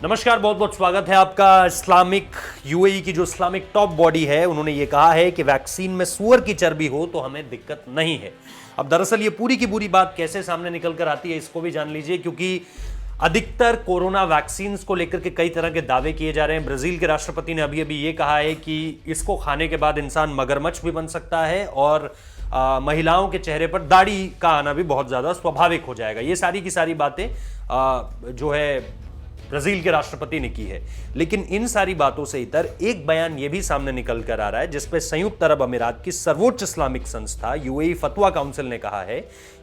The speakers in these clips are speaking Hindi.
नमस्कार, बहुत बहुत स्वागत है आपका। इस्लामिक यूएई की जो इस्लामिक टॉप बॉडी है, उन्होंने ये कहा है कि वैक्सीन में सूअर की चर्बी हो तो हमें दिक्कत नहीं है। अब दरअसल ये पूरी की पूरी बात कैसे सामने निकल कर आती है इसको भी जान लीजिए, क्योंकि अधिकतर कोरोना वैक्सीन को लेकर के कई तरह के दावे किए जा रहे हैं। ब्राजील के राष्ट्रपति ने अभी अभी ये कहा है कि इसको खाने के बाद इंसान मगरमच्छ भी बन सकता है और महिलाओं के चेहरे पर दाढ़ी का आना भी बहुत ज्यादा स्वाभाविक हो जाएगा। ये सारी की सारी बातें जो है ब्राजील के राष्ट्रपति ने की है। लेकिन इन सारी बातों से इतर एक बयान यह भी सामने निकल कर आ रहा है, जिसपे संयुक्त अरब अमीरात की सर्वोच्च इस्लामिक संस्था यूएई फतवा काउंसिल ने कहा है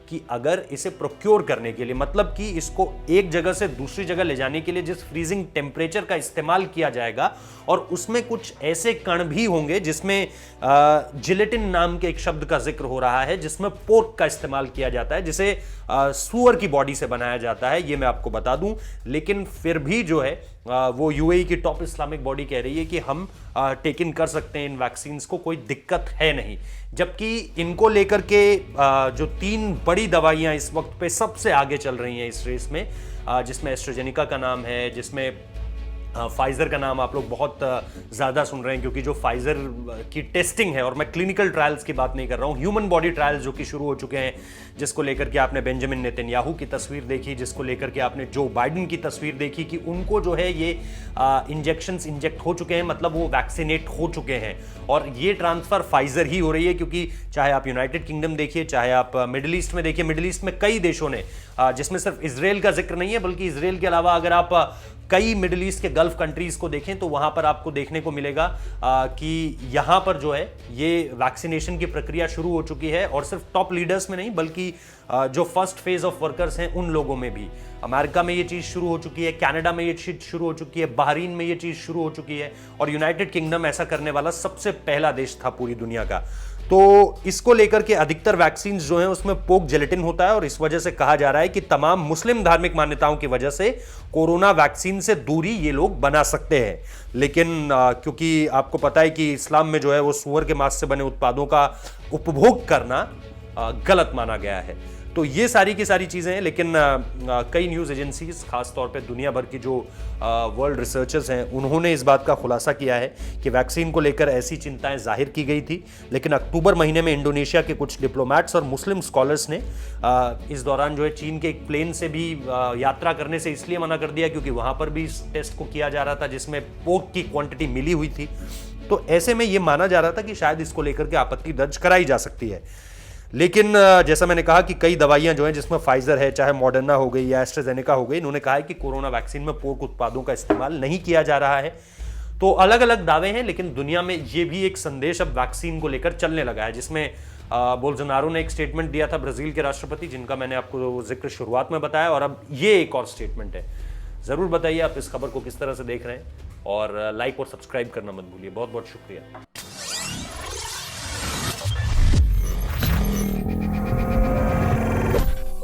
कि अगर इसे प्रोक्योर करने के लिए, मतलब कि इसको एक जगह से दूसरी जगह ले जाने के लिए जिस फ्रीजिंग टेम्परेचर का इस्तेमाल किया जाएगा, और उसमें कुछ ऐसे कण भी होंगे जिसमें जिलेटिन नाम के एक शब्द का जिक्र हो रहा है, जिसमें पोर्क का इस्तेमाल किया जाता है, जिसे सूअर की बॉडी से बनाया जाता है, ये मैं आपको बता दूं। लेकिन फिर भी जो है वो यूएई की टॉप इस्लामिक बॉडी कह रही है कि हम टेक इन कर सकते हैं इन वैक्सीन को, कोई दिक्कत है नहीं। जबकि इनको लेकर के जो 3 बड़ी दवाइयां इस वक्त पे सबसे आगे चल रही हैं इस रेस में, जिसमें एस्ट्राजेनेका का नाम है, जिसमें फाइजर का नाम आप लोग बहुत ज़्यादा सुन रहे हैं, क्योंकि जो फाइजर की टेस्टिंग है, और मैं क्लिनिकल ट्रायल्स की बात नहीं कर रहा हूँ, ह्यूमन बॉडी ट्रायल्स जो कि शुरू हो चुके हैं, जिसको लेकर के आपने बेंजामिन नेतन्याहू की तस्वीर देखी, जिसको लेकर के आपने जो बाइडेन की तस्वीर देखी कि उनको जो है ये इंजेक्शंस इंजेक्ट हो चुके हैं, मतलब वो वैक्सीनेट हो चुके हैं। और ये ट्रांसफर फाइजर ही हो रही है, क्योंकि चाहे आप यूनाइटेड किंगडम देखिए, चाहे आप मिडिल ईस्ट में देखिए, मिडिल ईस्ट में कई देशों ने, जिसमें सिर्फ इसराइल का जिक्र नहीं है, बल्कि इसराइल के अलावा अगर आप कई मिडिल ईस्ट के गल्फ कंट्रीज को देखें तो वहां पर आपको देखने को मिलेगा कि यहां पर जो है ये वैक्सीनेशन की प्रक्रिया शुरू हो चुकी है, और सिर्फ टॉप लीडर्स में नहीं, बल्कि जो फर्स्ट फेज ऑफ वर्कर्स हैं उन लोगों में भी। अमेरिका में ये चीज शुरू हो चुकी है, कनाडा में ये चीज शुरू हो चुकी है, बहरीन में ये चीज शुरू हो चुकी है, और यूनाइटेड किंगडम ऐसा करने वाला सबसे पहला देश था पूरी दुनिया का। तो इसको लेकर के अधिकतर वैक्सीन जो हैं उसमें पोक जेलेटिन होता है, और इस वजह से कहा जा रहा है कि तमाम मुस्लिम धार्मिक मान्यताओं की वजह से कोरोना वैक्सीन से दूरी ये लोग बना सकते हैं। लेकिन क्योंकि आपको पता है कि इस्लाम में जो है वो सूअर के मांस से बने उत्पादों का उपभोग करना गलत माना गया है। तो ये सारी की सारी चीजें हैं। लेकिन कई न्यूज एजेंसीज, खासतौर पे दुनिया भर की जो वर्ल्ड रिसर्चर्स हैं, उन्होंने इस बात का खुलासा किया है कि वैक्सीन को लेकर ऐसी चिंताएं जाहिर की गई थी। लेकिन अक्टूबर महीने में इंडोनेशिया के कुछ डिप्लोमैट्स और मुस्लिम स्कॉलर्स ने इस दौरान जो है चीन के एक प्लेन से भी यात्रा करने से इसलिए मना कर दिया क्योंकि वहां पर भी इस टेस्ट को किया जा रहा था, जिसमें पोर्क की क्वांटिटी मिली हुई थी। तो ऐसे में यह माना जा रहा था कि शायद इसको लेकर के आपत्ति दर्ज कराई जा सकती है। लेकिन जैसा मैंने कहा कि कई दवाइयां जो हैं, जिसमें फाइजर है, चाहे मॉडर्ना हो गई या एस्ट्राजेनेका हो गई, इन्होंने कहा है कि कोरोना वैक्सीन में पोर्क उत्पादों का इस्तेमाल नहीं किया जा रहा है। तो अलग अलग दावे हैं, लेकिन दुनिया में ये भी एक संदेश अब वैक्सीन को लेकर चलने लगा है, जिसमें बोल्सोनारो ने एक स्टेटमेंट दिया था, ब्राजील के राष्ट्रपति, जिनका मैंने आपको जिक्र शुरुआत में बताया, और अब ये एक और स्टेटमेंट है। जरूर बताइए आप इस खबर को किस तरह से देख रहे हैं, और लाइक और सब्सक्राइब करना मत भूलिए। बहुत बहुत शुक्रिया।